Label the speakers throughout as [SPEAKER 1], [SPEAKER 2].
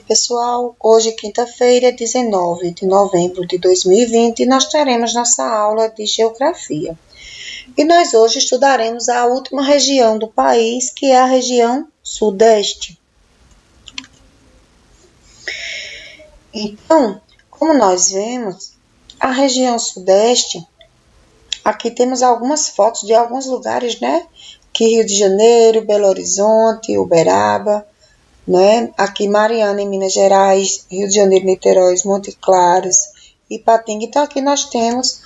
[SPEAKER 1] Pessoal, hoje quinta-feira, 19 de novembro de 2020, nós teremos nossa aula de Geografia. E nós hoje estudaremos a última região do país, que é a região Sudeste. Então, como nós vemos, a região Sudeste, aqui temos algumas fotos de alguns lugares, né? Que Rio de Janeiro, Belo Horizonte, Uberaba, né? Aqui Mariana, em Minas Gerais, Rio de Janeiro, Niterói, Montes Claros, Ipatinga. Então, aqui nós temos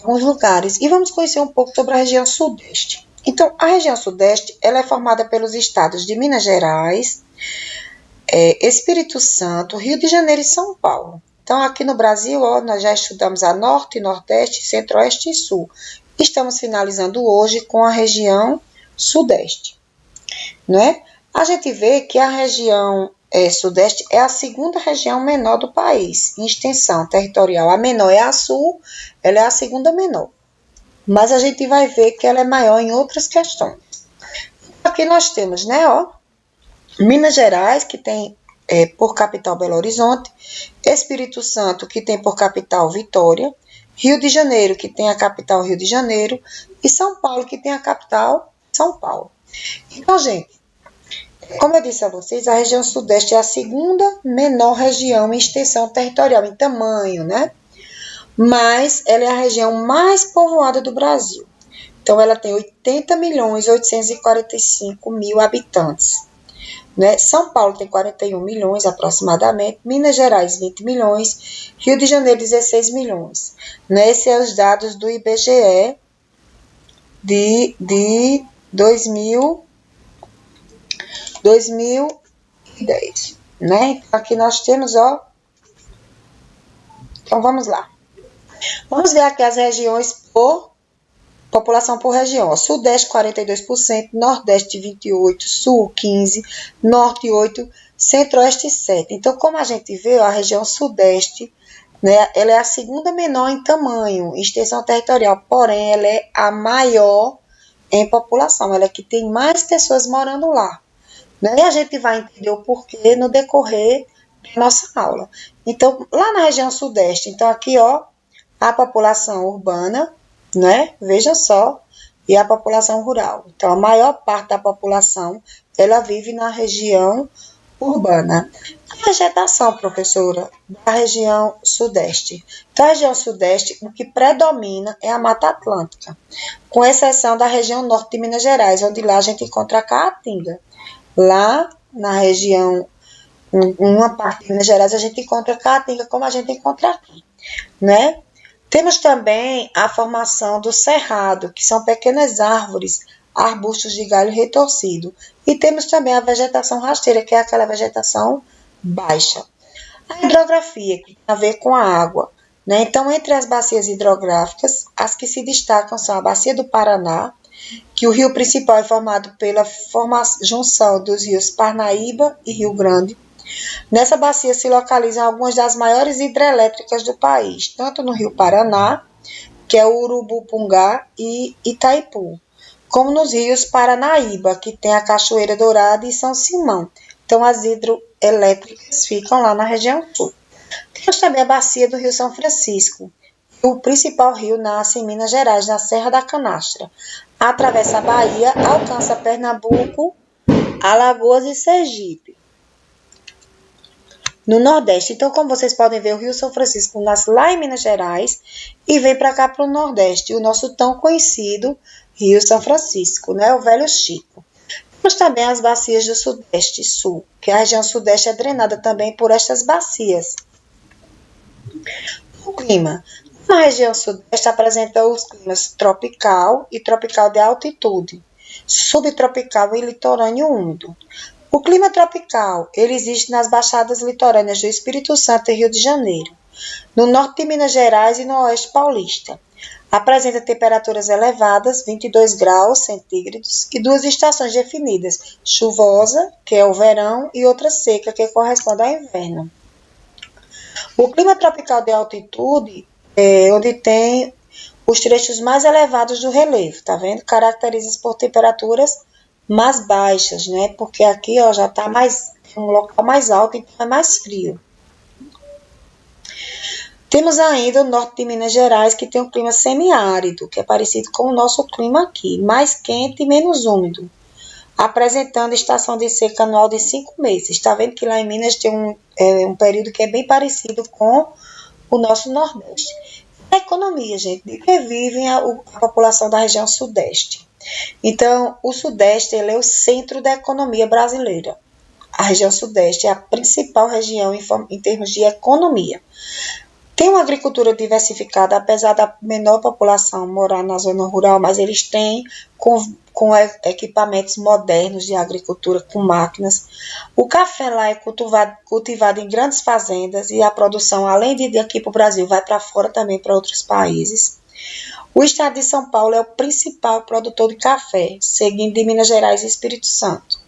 [SPEAKER 1] alguns lugares. E vamos conhecer um pouco sobre a região Sudeste. Então, a região Sudeste, ela é formada pelos estados de Minas Gerais, Espírito Santo, Rio de Janeiro e São Paulo. Então, aqui no Brasil, nós já estudamos a Norte, Nordeste, Centro-Oeste e Sul. Estamos finalizando hoje com a região Sudeste, né? A gente vê que a região Sudeste é a segunda região menor do país, em extensão territorial. A menor é a Sul, ela é a segunda menor. Mas a gente vai ver que ela é maior em outras questões. Aqui nós temos, né, Minas Gerais, que tem por capital Belo Horizonte, Espírito Santo, que tem por capital Vitória, Rio de Janeiro, que tem a capital Rio de Janeiro, e São Paulo, que tem a capital São Paulo. Então, gente, como eu disse a vocês, a região Sudeste é a segunda menor região em extensão territorial, em tamanho, né? Mas ela é a região mais povoada do Brasil. Então, ela tem 80.845.000 habitantes. Né? São Paulo tem 41 milhões aproximadamente, Minas Gerais 20 milhões, Rio de Janeiro 16 milhões. Né? Esses são os dados do IBGE de 2010, né? Então, aqui nós temos, então vamos lá. Vamos ver aqui as regiões por população por região. Sudeste 42%, Nordeste 28%, Sul 15%, Norte 8%, Centro-Oeste 7%. Então, como a gente vê, a região Sudeste, né, ela é a segunda menor em tamanho, em extensão territorial, porém ela é a maior em população, ela é que tem mais pessoas morando lá. Né? E a gente vai entender o porquê no decorrer da nossa aula. Então, lá na região Sudeste, então aqui, a população urbana, né? Veja só, e a população rural. Então, a maior parte da população, ela vive na região urbana. A vegetação, professora, da região Sudeste. Então, a região Sudeste, o que predomina é a Mata Atlântica, com exceção da região Norte de Minas Gerais, onde lá a gente encontra a Caatinga. Lá na região, uma parte de Minas Gerais, a gente encontra Caatinga, como a gente encontra aqui, né? Temos também a formação do cerrado, que são pequenas árvores, arbustos de galho retorcido. E temos também a vegetação rasteira, que é aquela vegetação baixa. A hidrografia, que tem a ver com a água. Né? Então, entre as bacias hidrográficas, as que se destacam são a Bacia do Paraná, que o rio principal é formado pela junção dos rios Parnaíba e Rio Grande. Nessa bacia se localizam algumas das maiores hidrelétricas do país, tanto no Rio Paraná, que é o Urubupungá e Itaipu, como nos rios Paranaíba, que tem a Cachoeira Dourada e São Simão. Então, as hidroelétricas ficam lá na região sul. Temos também a bacia do Rio São Francisco. O principal rio nasce em Minas Gerais, na Serra da Canastra. Atravessa a Bahia, alcança Pernambuco, Alagoas e Sergipe. No Nordeste, então, como vocês podem ver, o Rio São Francisco nasce lá em Minas Gerais e vem para cá para o Nordeste, o nosso tão conhecido Rio São Francisco, né, o Velho Chico. Temos também as bacias do Sudeste e Sul, que a região Sudeste é drenada também por estas bacias. O clima. Na região Sudeste apresenta os climas tropical e tropical de altitude, subtropical e litorâneo úmido. O clima tropical, ele existe nas baixadas litorâneas do Espírito Santo e Rio de Janeiro, no norte de Minas Gerais e no oeste paulista. Apresenta temperaturas elevadas, 22 graus centígrados, e duas estações definidas, chuvosa, que é o verão, e outra seca, que corresponde ao inverno. O clima tropical de altitude é onde tem os trechos mais elevados do relevo, tá vendo? Caracteriza-se por temperaturas mais baixas, né? Porque aqui, ó, já tá um local mais alto, então é mais frio. Temos ainda o norte de Minas Gerais, que tem um clima semiárido, que é parecido com o nosso clima aqui, mais quente e menos úmido, apresentando estação de seca anual de 5 meses. Está vendo que lá em Minas tem um período que é bem parecido com o nosso Nordeste. A economia, gente, de que vive a população da região Sudeste. Então, o Sudeste ele é o centro da economia brasileira. A região Sudeste é a principal região em termos de economia. Tem uma agricultura diversificada, apesar da menor população morar na zona rural, mas eles têm com equipamentos modernos de agricultura, com máquinas. O café lá é cultivado em grandes fazendas e a produção, além de aqui para o Brasil, vai para fora também para outros países. O estado de São Paulo é o principal produtor de café, seguindo de Minas Gerais e Espírito Santo.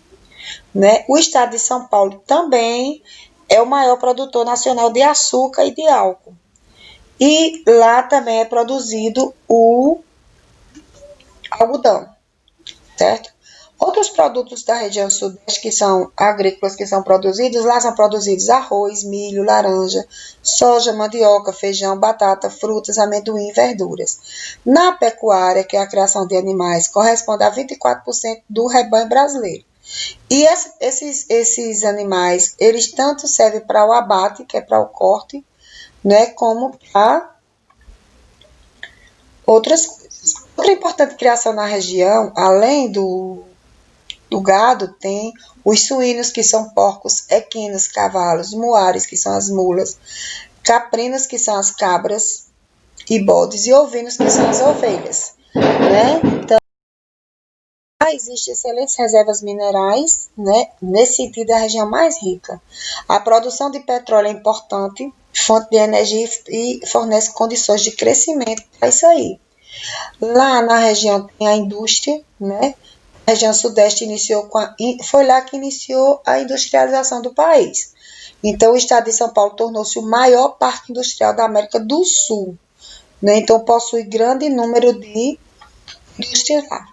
[SPEAKER 1] Né? O estado de São Paulo também é o maior produtor nacional de açúcar e de álcool. E lá também é produzido o algodão, certo? Outros produtos da região sudeste que são agrícolas que são produzidos, lá são produzidos arroz, milho, laranja, soja, mandioca, feijão, batata, frutas, amendoim e verduras. Na pecuária, que é a criação de animais, corresponde a 24% do rebanho brasileiro. E esses animais, eles tanto servem para o abate, que é para o corte, né, como para outras coisas. Outra importante criação na região, além do gado, tem os suínos, que são porcos, equinos, cavalos, muares, que são as mulas, caprinos, que são as cabras e bodes, e ovinos, que são as ovelhas. Né? Então, existem excelentes reservas minerais, né? Nesse sentido, é a região mais rica. A produção de petróleo é importante, fonte de energia e fornece condições de crescimento para isso aí. Lá na região tem a indústria, né? A região sudeste foi lá que iniciou a industrialização do país. Então, o estado de São Paulo tornou-se o maior parque industrial da América do Sul. Né? Então, possui grande número de indústrias lá.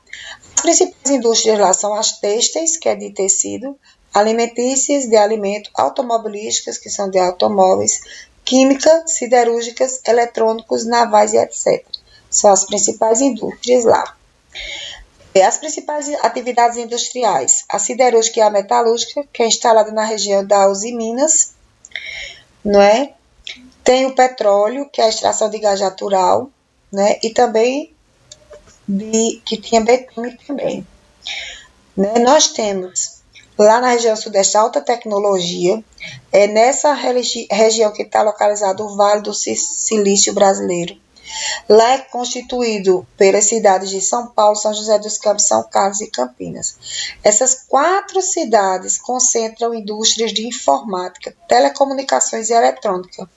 [SPEAKER 1] As principais indústrias lá são as têxteis, que é de tecido, alimentícias, de alimento, automobilísticas, que são de automóveis, química, siderúrgicas, eletrônicos, navais e etc. São as principais indústrias lá. As principais atividades industriais, a siderúrgica e a metalúrgica, que é instalada na região da Uzi Minas, não é? Tem o petróleo, que é a extração de gás natural, né? E também que tinha betume também. Né? Nós temos lá na região sudeste alta tecnologia, é nessa região que está localizado o Vale do Silício brasileiro. Lá é constituído pelas cidades de São Paulo, São José dos Campos, São Carlos e Campinas. Essas 4 cidades concentram indústrias de informática, telecomunicações e eletrônica,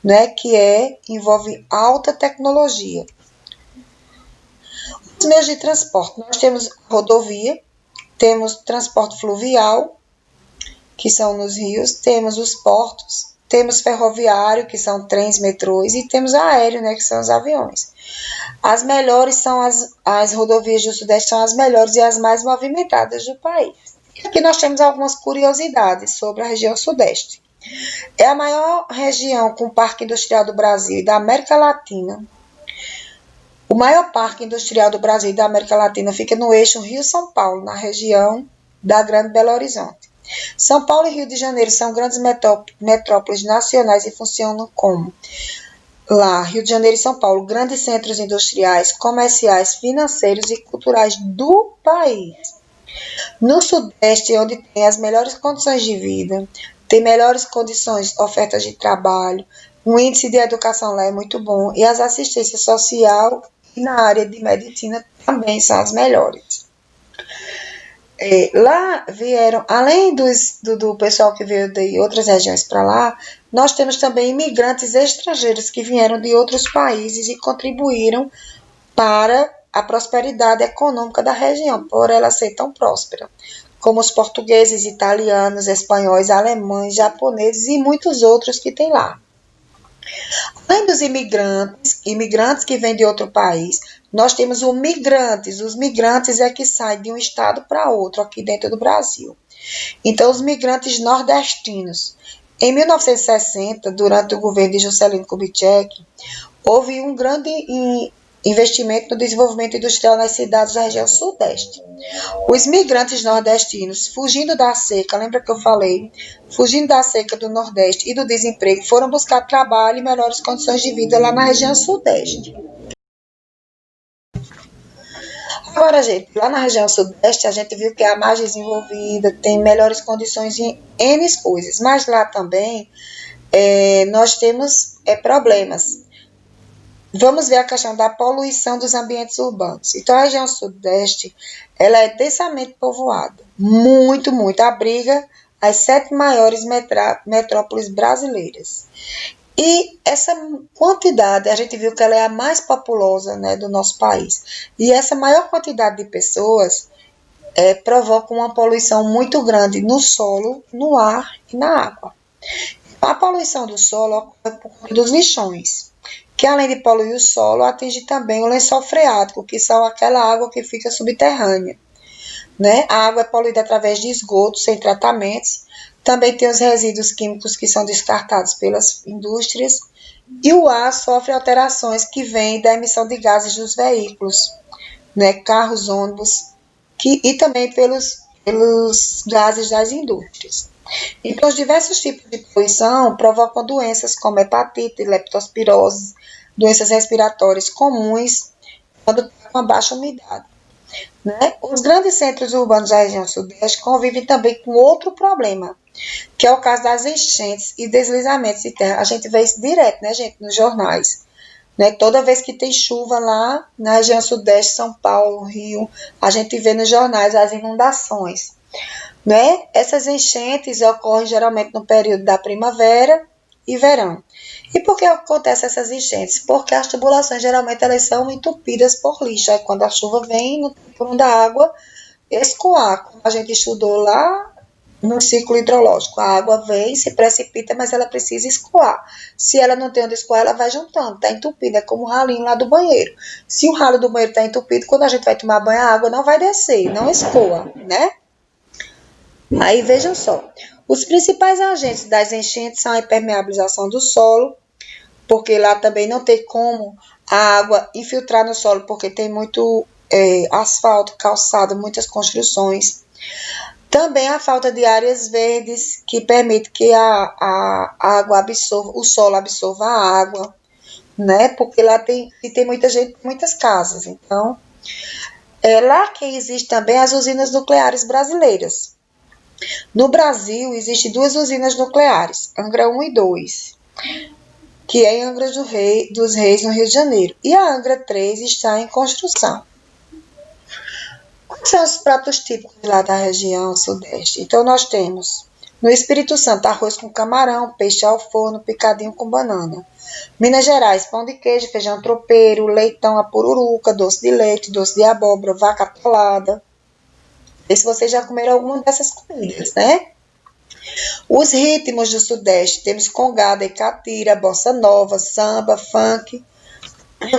[SPEAKER 1] né, que envolve alta tecnologia. Os meios de transporte, nós temos rodovia, temos transporte fluvial, que são nos rios, temos os portos, temos ferroviário, que são trens, metrôs, e temos aéreo, né, que são os aviões. As melhores são as rodovias do Sudeste, são as melhores e as mais movimentadas do país. E aqui nós temos algumas curiosidades sobre a região Sudeste. É a maior região com parque industrial do Brasil e da América Latina. O maior parque industrial do Brasil e da América Latina fica no eixo Rio-São Paulo, na região da Grande Belo Horizonte. São Paulo e Rio de Janeiro são grandes metrópoles nacionais e funcionam como lá, Rio de Janeiro e São Paulo, grandes centros industriais, comerciais, financeiros e culturais do país. No Sudeste, onde tem as melhores condições de vida, tem melhores condições, ofertas de trabalho, o índice de educação lá é muito bom e as assistências social e na área de medicina também são as melhores. Lá vieram, além do pessoal que veio de outras regiões para lá, nós temos também imigrantes estrangeiros que vieram de outros países e contribuíram para a prosperidade econômica da região, por ela ser tão próspera, como os portugueses, italianos, espanhóis, alemães, japoneses e muitos outros que tem lá. Além dos imigrantes que vêm de outro país, nós temos os migrantes. Os migrantes é que saem de um estado para outro aqui dentro do Brasil. Então, os migrantes nordestinos. Em 1960, durante o governo de Juscelino Kubitschek, houve um grande investimento no desenvolvimento industrial nas cidades da região sudeste. Os migrantes nordestinos, fugindo da seca, lembra que eu falei? Fugindo da seca do Nordeste e do desemprego, foram buscar trabalho e melhores condições de vida lá na região sudeste. Agora, gente, lá na região sudeste, a gente viu que é a mais desenvolvida, tem melhores condições em N coisas, mas lá também nós temos problemas. Vamos ver a questão da poluição dos ambientes urbanos. Então, a região sudeste, ela é densamente povoada, muito, muito, abriga as 7 maiores metrópoles brasileiras. E essa quantidade, a gente viu que ela é a mais populosa, né, do nosso país. E essa maior quantidade de pessoas provoca uma poluição muito grande no solo, no ar e na água. A poluição do solo ocorre por conta dos lixões, que além de poluir o solo, atinge também o lençol freático, que são aquela água que fica subterrânea. Né? A água é poluída através de esgotos sem tratamentos, também tem os resíduos químicos que são descartados pelas indústrias, e o ar sofre alterações que vêm da emissão de gases dos veículos, né? Carros, ônibus, e também pelos gases das indústrias. Então, os diversos tipos de poluição provocam doenças como hepatite, leptospirose, doenças respiratórias comuns quando está com baixa umidade. Né? Os grandes centros urbanos da região sudeste convivem também com outro problema, que é o caso das enchentes e deslizamentos de terra. A gente vê isso direto, né, gente, nos jornais. Né? Toda vez que tem chuva lá na região sudeste, São Paulo, Rio, a gente vê nos jornais as inundações. Né? Essas enchentes ocorrem geralmente no período da primavera e verão. E por que acontecem essas enchentes? Porque as tubulações geralmente elas são entupidas por lixo. Aí quando a chuva vem, não tem por onde a água escoar. Como a gente estudou lá no ciclo hidrológico, a água vem, se precipita, mas ela precisa escoar. Se ela não tem onde escoar, ela vai juntando, está entupida, é como o ralinho lá do banheiro. Se o ralo do banheiro está entupido, quando a gente vai tomar banho, a água não vai descer, não escoa, né? Aí vejam só, os principais agentes das enchentes são a impermeabilização do solo, porque lá também não tem como a água infiltrar no solo, porque tem muito asfalto, calçado, muitas construções. Também a falta de áreas verdes, que permite que a água absorva, o solo absorva a água, né? Porque lá tem muita gente, muitas casas. Então, é lá que existe também as usinas nucleares brasileiras. No Brasil, existem 2 usinas nucleares, Angra 1 e 2, que é em Angra dos Reis, no Rio de Janeiro. E a Angra 3 está em construção. Quais são os pratos típicos lá da região sudeste? Então, nós temos, no Espírito Santo, arroz com camarão, peixe ao forno, picadinho com banana. Minas Gerais, pão de queijo, feijão tropeiro, leitão à pururuca, doce de leite, doce de abóbora, vaca atolada. Não sei se vocês já comeram alguma dessas comidas, né? Os ritmos do Sudeste, temos congada e catira, bossa nova, samba, funk,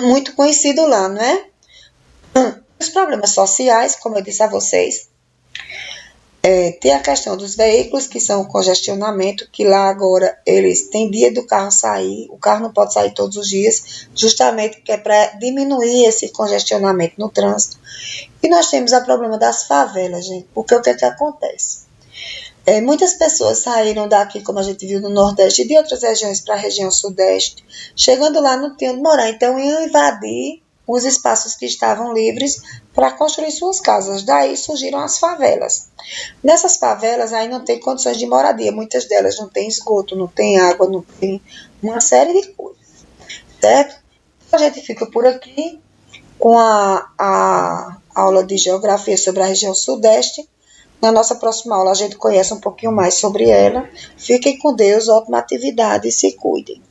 [SPEAKER 1] muito conhecido lá, não é? Os problemas sociais, como eu disse a vocês, tem a questão dos veículos, que são o congestionamento, que lá agora eles têm dia do carro sair, o carro não pode sair todos os dias, justamente que é para diminuir esse congestionamento no trânsito. E nós temos o problema das favelas, gente, porque o que é que acontece? Muitas pessoas saíram daqui, como a gente viu no Nordeste, e de outras regiões para a região Sudeste, chegando lá não tinham onde morar, então iam invadir os espaços que estavam livres para construir suas casas. Daí surgiram as favelas. Nessas favelas aí não tem condições de moradia, muitas delas não tem esgoto, não tem água, não tem uma série de coisas, certo? Então a gente fica por aqui com a aula de geografia sobre a região Sudeste. Na nossa próxima aula a gente conhece um pouquinho mais sobre ela. Fiquem com Deus, ótima atividade e se cuidem.